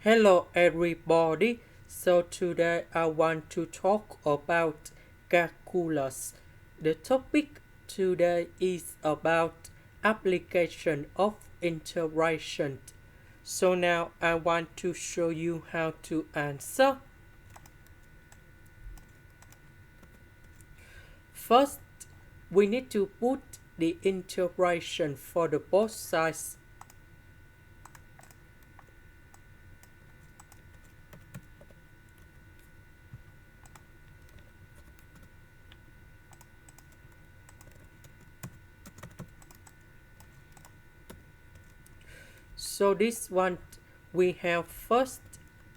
Hello everybody. So today I want to talk about calculus. The topic today is about application of integration. So now I want to show you how to answer. First, we need to put the integration for the both sides. So this one we have first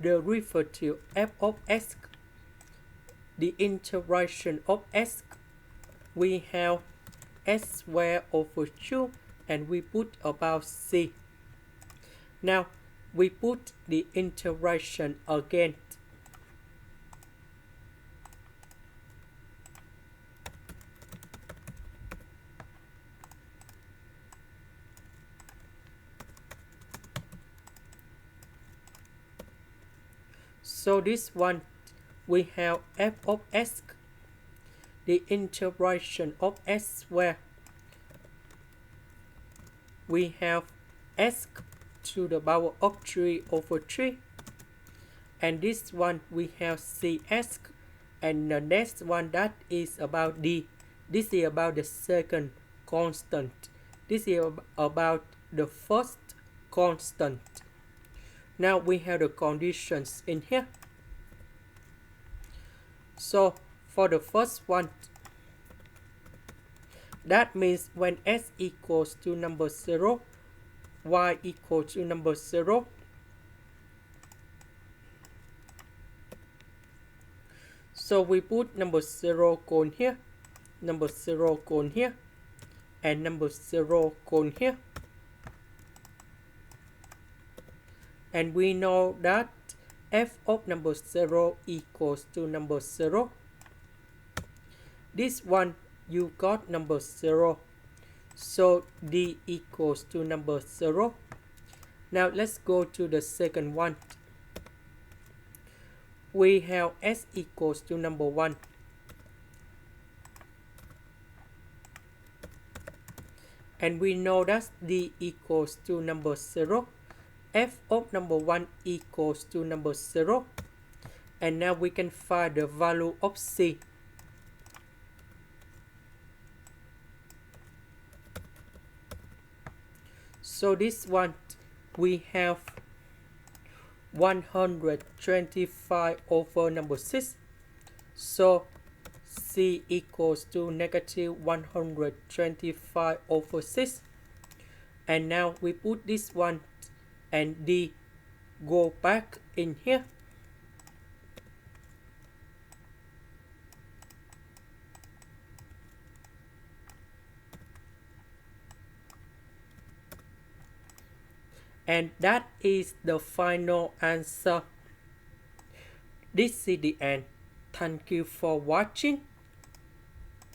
the derivative f of x, the integration of x. We have s squared over 2 and we put about c. Now we put the integration again. So this one we have f of x, the integration of s squared. We have s to the power of 3 over 3. And this one we have cs, and the next one that is about d. This is about the second constant. This is about the first constant. Now we have the conditions in here. So for the first one, that means when s equals to number 0, y equals to number 0, so we put number 0 cone here, number 0 cone here, and number 0 cone here. And we know that f of number 0 equals to number 0. This one you got number 0. So d equals to number 0. Now let's go to the second one. We have s equals to number 1. And we know that d equals to number 0. F of number 1 equals to number 0. And now we can find the value of c. So this one we have 125 over number 6. So c equals to negative 125 over 6. And now we put this one and d go back in here. And that is the final answer. This is the end. Thank you for watching.